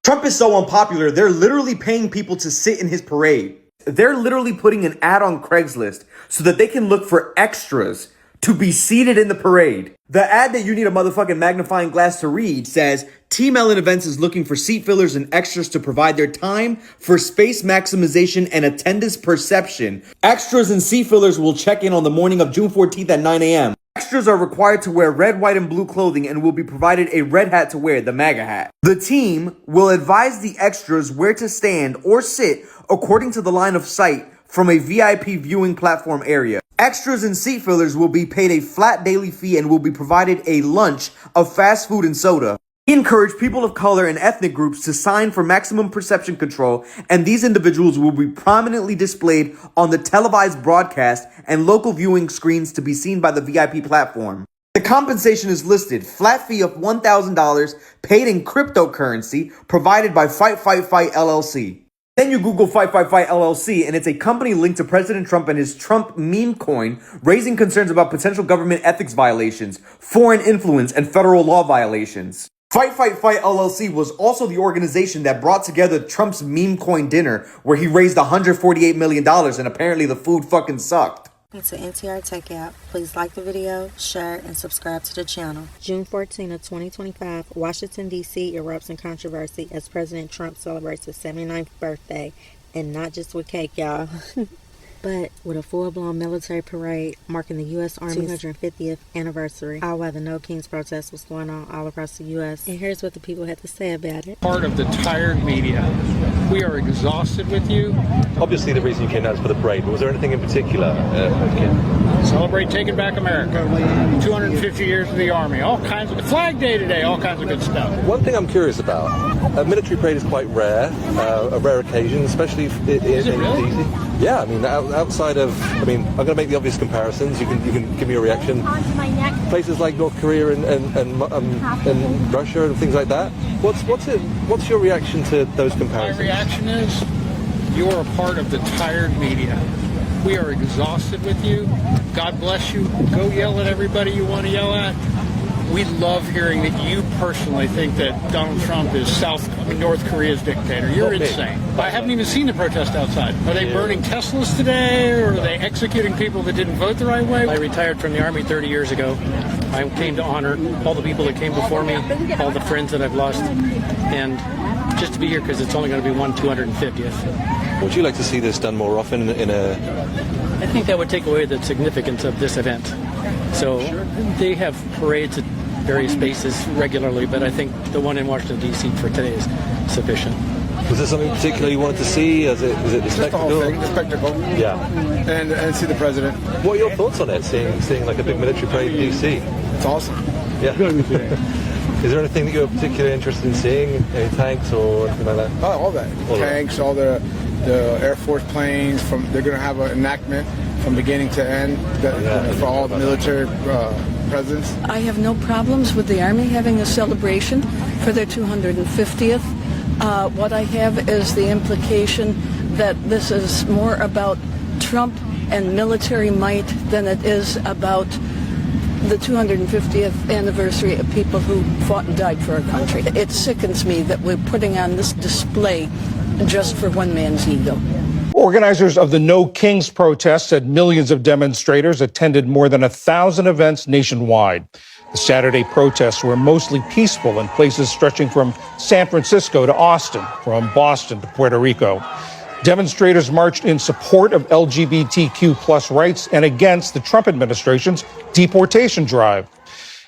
Trump is so unpopular, they're literally paying people to sit in his parade. They're literally putting an ad on Craigslist so that they can look for extras to be seated in the parade. The ad that you need a motherfucking magnifying glass to read says, Team Ellen Events is looking for seat fillers and extras to provide their time for space maximization and attendance perception. Extras and seat fillers will check in on the morning of June 14th at 9 a.m. Extras are required to wear red, white, and blue clothing and will be provided a red hat to wear, the MAGA hat. The team will advise the extras where to stand or sit according to the line of sight from a VIP viewing platform area. Extras and seat fillers will be paid a flat daily fee and will be provided a lunch of fast food and soda. We encourage people of color and ethnic groups to sign for maximum perception control, and these individuals will be prominently displayed on the televised broadcast and local viewing screens to be seen by the VIP platform. The compensation is listed: flat fee of $1,000 paid in cryptocurrency provided by Fight LLC. Then you Google Fight LLC, and it's a company linked to President Trump and his Trump meme coin, raising concerns about potential government ethics violations, foreign influence, and federal law violations. Fight LLC was also the organization that brought together Trump's meme coin dinner, where he raised $148 million, and apparently the food fucking sucked. It's an NTR Tech app. Please like the video, share, and subscribe to the channel. June 14 of 2025, Washington, D.C. erupts in controversy as President Trump celebrates his 79th birthday. And not just with cake, y'all, but with a full-blown military parade marking the U.S. Army's 250th anniversary, all while the No Kings protest was going on all across the U.S. And here's what the people had to say about it. Part of the tired media. We are exhausted with you. Obviously, the reason you came out is for the parade, but was there anything in particular? Celebrate Taking Back America. 250 years of the Army. All kinds of Flag Day today. All kinds of good stuff. One thing I'm curious about: a military parade is quite rare, a rare occasion, especially in really? DC. Yeah, I mean, outside of, I'm going to make the obvious comparisons. You can give me a reaction. Places like North Korea and Russia and things like that. What's your reaction to those comparisons? My reaction is, you're a part of the tired media. We are exhausted with you. God bless you. Go yell at everybody you want to yell at. We love hearing that you personally think that Donald Trump is North Korea's dictator. You're insane. I haven't even seen the protest outside. Are they burning Teslas today, or are they executing people that didn't vote the right way? I retired from the Army 30 years ago. I came to honor all the people that came before me, all the friends that I've lost, and just to be here because it's only going to be 250th. Would you like to see this done more often I think that would take away the significance of this event. So they have parades at various spaces regularly, but I think the one in Washington, D.C. for today is sufficient. Was there something particular you wanted to see? Is it the Just the whole spectacle? thing, the spectacle. Yeah. And see the president. What are your thoughts on it, seeing like a big military parade in D.C.? It's awesome. Yeah. Is there anything that you're particularly interested in seeing? Any tanks or anything like that? Oh, all that. Tanks, all the Air Force planes. They're going to have an enactment from beginning to end for all the military presidents. I have no problems with the Army having a celebration for their 250th. What I have is the implication that this is more about Trump and military might than it is about the 250th anniversary of people who fought and died for our country. It sickens me that we're putting on this display just for one man's ego. Organizers of the No Kings protest said millions of demonstrators attended more than 1,000 events nationwide. The Saturday protests were mostly peaceful in places stretching from San Francisco to Austin, from Boston to Puerto Rico. Demonstrators marched in support of LGBTQ plus rights and against the Trump administration's deportation drive.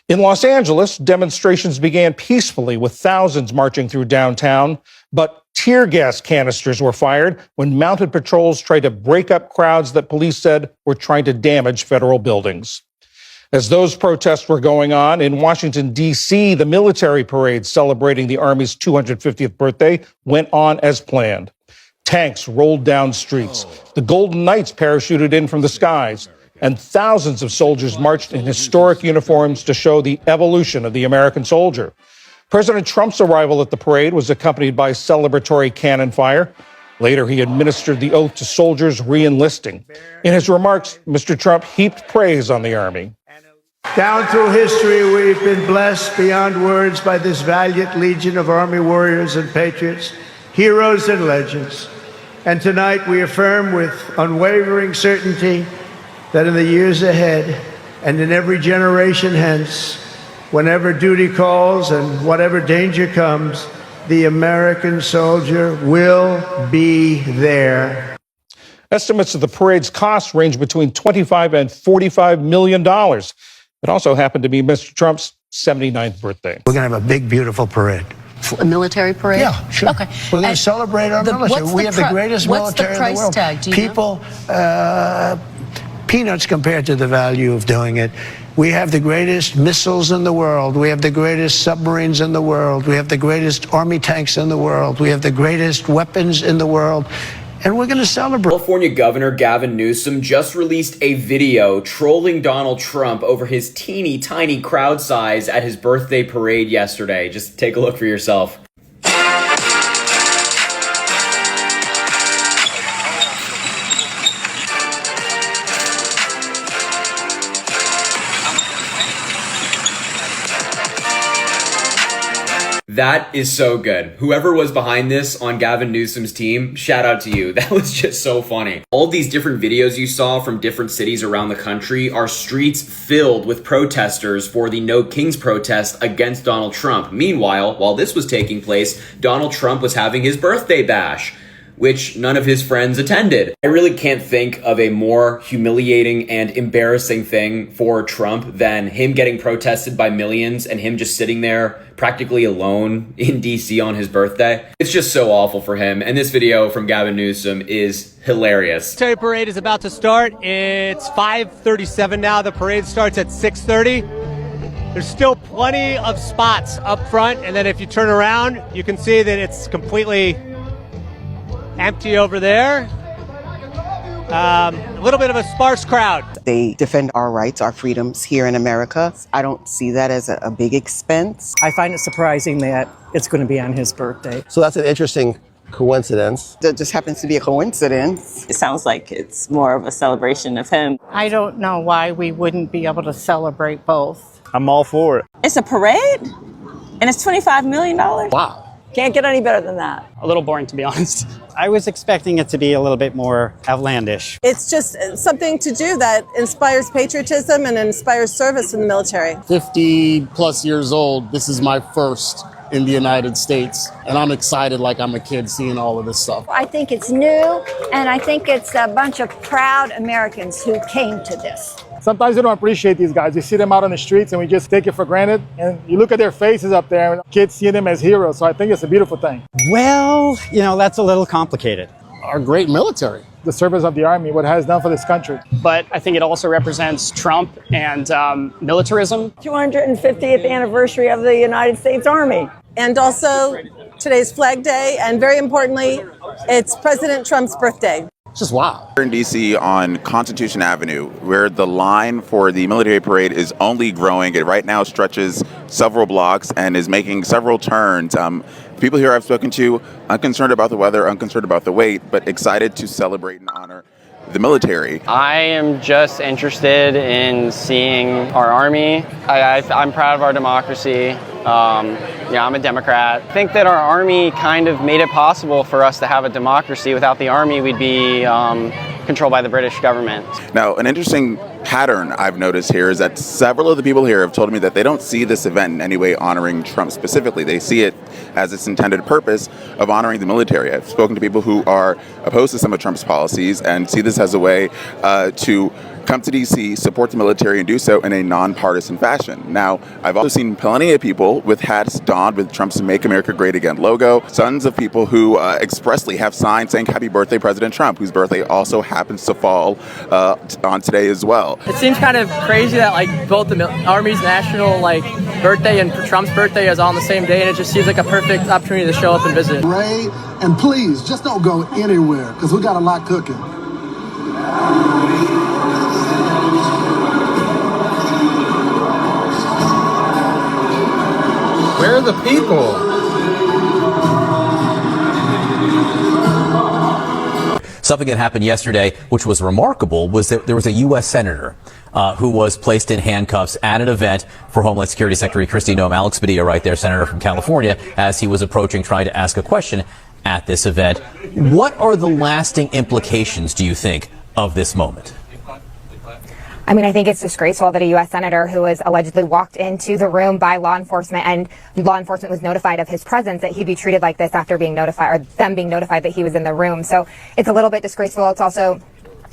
In Los Angeles, demonstrations began peacefully with thousands marching through downtown, but tear gas canisters were fired when mounted patrols tried to break up crowds that police said were trying to damage federal buildings. As those protests were going on, in Washington, D.C., the military parade celebrating the Army's 250th birthday went on as planned. Tanks rolled down streets. The Golden Knights parachuted in from the skies. And thousands of soldiers marched in historic uniforms to show the evolution of the American soldier. President Trump's arrival at the parade was accompanied by celebratory cannon fire. Later, he administered the oath to soldiers re-enlisting. In his remarks, Mr. Trump heaped praise on the Army. Down through history, we've been blessed beyond words by this valiant legion of Army warriors and patriots, heroes and legends. And tonight we affirm with unwavering certainty that in the years ahead and in every generation hence, whenever duty calls and whatever danger comes, the American soldier will be there. Estimates of the parade's costs range between $25 and $45 million. It also happened to be Mr. Trump's 79th birthday. We're going to have a big, beautiful parade. A military parade? Yeah, sure. Okay. We're going to celebrate our military. We have the greatest military in the world. What's the price tag? Do you know? Peanuts compared to the value of doing it. We have the greatest missiles in the world. We have the greatest submarines in the world. We have the greatest army tanks in the world. We have the greatest weapons in the world. And we're going to celebrate. California Governor Gavin Newsom just released a video trolling Donald Trump over his teeny tiny crowd size at his birthday parade yesterday. Just take a look for yourself. That is so good. Whoever was behind this on Gavin Newsom's team, shout out to you. That was just so funny. All these different videos you saw from different cities around the country are streets filled with protesters for the No Kings protest against Donald Trump. Meanwhile, while this was taking place, Donald Trump was having his birthday bash, which none of his friends attended. I really can't think of a more humiliating and embarrassing thing for Trump than him getting protested by millions and him just sitting there practically alone in DC on his birthday. It's just so awful for him. And this video from Gavin Newsom is hilarious. The military parade is about to start. It's 5:37 now. The parade starts at 6:30. There's still plenty of spots up front. And then if you turn around, you can see that it's completely empty over there. A little bit of a sparse crowd. They defend our rights, our freedoms here in America. I don't see that as a big expense. I find it surprising that it's going to be on his birthday. So that's an interesting coincidence. That just happens to be a coincidence. It sounds like it's more of a celebration of him. I don't know why we wouldn't be able to celebrate both. I'm all for it. It's a parade, and it's $25 million. Wow. Can't get any better than that. A little boring, to be honest. I was expecting it to be a little bit more outlandish. It's just something to do that inspires patriotism and inspires service in the military. 50 plus years old, this is my first in the United States, and I'm excited like I'm a kid seeing all of this stuff. I think it's new, and I think it's a bunch of proud Americans who came to this. Sometimes we don't appreciate these guys. We see them out on the streets and we just take it for granted. And you look at their faces up there and kids see them as heroes. So I think it's a beautiful thing. Well, that's a little complicated. Our great military. The service of the Army, what it has done for this country. But I think it also represents Trump and militarism. 250th anniversary of the United States Army. And also today's Flag Day, and very importantly, it's President Trump's birthday. Just wow. We're in DC on Constitution Avenue, where the line for the military parade is only growing. It right now stretches several blocks and is making several turns. People here I've spoken to, unconcerned about the weather, unconcerned about the wait, but excited to celebrate and honor the military. I am just interested in seeing our Army. I'm proud of our democracy. I'm a Democrat. I think that our Army kind of made it possible for us to have a democracy. Without the Army, we'd be controlled by the British government. Now, an interesting pattern I've noticed here is that several of the people here have told me that they don't see this event in any way honoring Trump specifically. They see it as its intended purpose of honoring the military. I've spoken to people who are opposed to some of Trump's policies and see this as a way to come to DC, support the military, and do so in a nonpartisan fashion. Now, I've also seen plenty of people with hats donned with Trump's Make America Great Again logo, tons of people who expressly have signs saying Happy Birthday, President Trump, whose birthday also happens to fall on today as well. It seems kind of crazy that both the Army's national birthday and Trump's birthday is on the same day, and it just seems like a perfect opportunity to show up and visit. Ray, and please, just don't go anywhere, because we got a lot cooking. Where are the people? Something that happened yesterday, which was remarkable, was that there was a U.S. senator who was placed in handcuffs at an event for Homeland Security Secretary Kristi Noem. Alex Padilla right there, senator from California, as he was approaching trying to ask a question at this event. What are the lasting implications, do you think, of this moment? I mean, I think it's disgraceful that a U.S. senator who was allegedly walked into the room by law enforcement and law enforcement was notified of his presence, that he'd be treated like this after being notified, or them being notified that he was in the room. So it's a little bit disgraceful. It's also,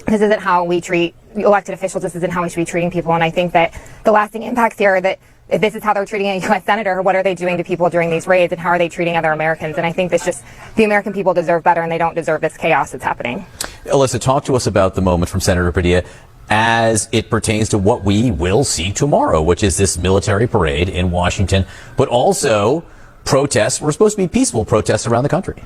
this isn't how we treat elected officials. This isn't how we should be treating people. And I think that the lasting impacts here are that if this is how they're treating a U.S. senator, what are they doing to people during these raids, and how are they treating other Americans? And I think this just, the American people deserve better, and they don't deserve this chaos that's happening. Alyssa, talk to us about the moment from Senator Padilla as it pertains to what we will see tomorrow, which is this military parade in Washington, but also protests. We're supposed to be peaceful protests around the country.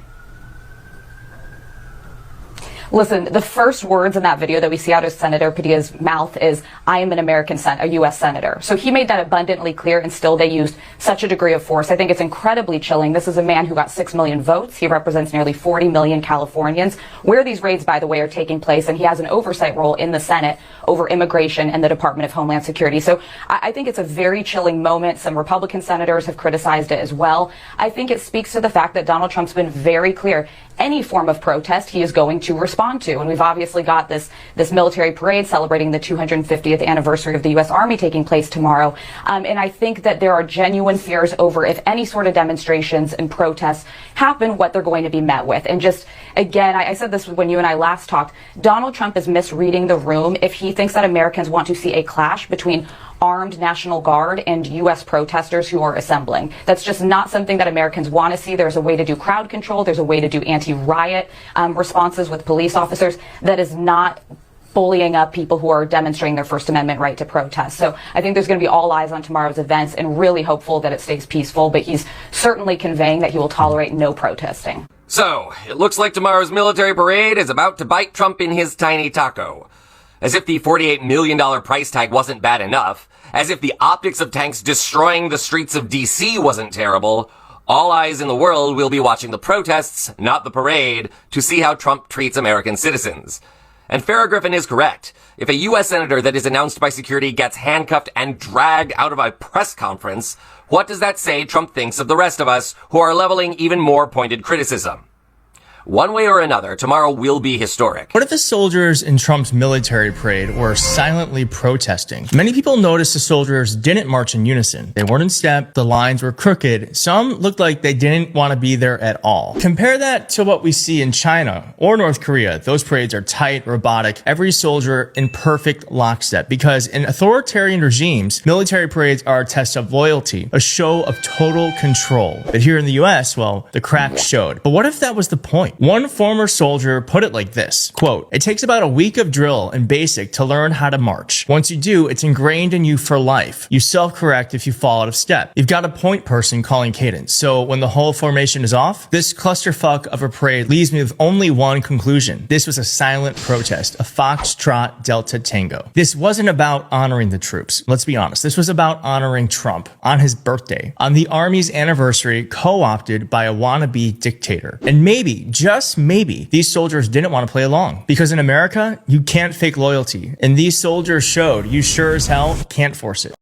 Listen, the first words in that video that we see out of Senator Padilla's mouth is, I am an American a U.S. senator. So he made that abundantly clear, and still they used such a degree of force. I think it's incredibly chilling. This is a man who got 6 million votes. He represents nearly 40 million Californians, where these raids, by the way, are taking place, and he has an oversight role in the Senate over immigration and the Department of Homeland Security. So I think it's a very chilling moment. Some Republican senators have criticized it as well. I think it speaks to the fact that Donald Trump's been very clear. Any form of protest he is going to respond to. And we've obviously got this military parade celebrating the 250th anniversary of the U.S. Army taking place tomorrow. And I think that there are genuine fears over, if any sort of demonstrations and protests happen, what they're going to be met with. And just, again, I said this when you and I last talked, Donald Trump is misreading the room if he thinks that Americans want to see a clash between armed National Guard and U.S. protesters who are assembling. That's just not something that Americans want to see. There's a way to do crowd control. There's a way to do anti-riot responses with police officers. That is not bullying up people who are demonstrating their First Amendment right to protest. So I think there's going to be all eyes on tomorrow's events, and really hopeful that it stays peaceful. But he's certainly conveying that he will tolerate no protesting. So it looks like tomorrow's military parade is about to bite Trump in his tiny taco. As if the $48 million price tag wasn't bad enough, as if the optics of tanks destroying the streets of D.C. wasn't terrible, all eyes in the world will be watching the protests, not the parade, to see how Trump treats American citizens. And Farrah Griffin is correct. If a U.S. senator that is announced by security gets handcuffed and dragged out of a press conference, what does that say Trump thinks of the rest of us who are leveling even more pointed criticism? One way or another, tomorrow will be historic. What if the soldiers in Trump's military parade were silently protesting? Many people noticed the soldiers didn't march in unison. They weren't in step, the lines were crooked, some looked like they didn't want to be there at all. Compare that to what we see in China or North Korea. Those parades are tight, robotic, every soldier in perfect lockstep, because in authoritarian regimes, military parades are a test of loyalty, a show of total control. But here in the US, well, the cracks showed. But what if that was the point? One former soldier put it like this, quote, "It takes about a week of drill and basic to learn how to march. Once you do, it's ingrained in you for life. You self-correct if you fall out of step. You've got a point person calling cadence. So when the whole formation is off, this clusterfuck of a parade leaves me with only one conclusion. This was a silent protest, a Foxtrot Delta Tango. This wasn't about honoring the troops. Let's be honest. This was about honoring Trump on his birthday, on the Army's anniversary, co-opted by a wannabe dictator. And maybe, just maybe, these soldiers didn't want to play along. Because in America, you can't fake loyalty. And these soldiers showed you sure as hell can't force it."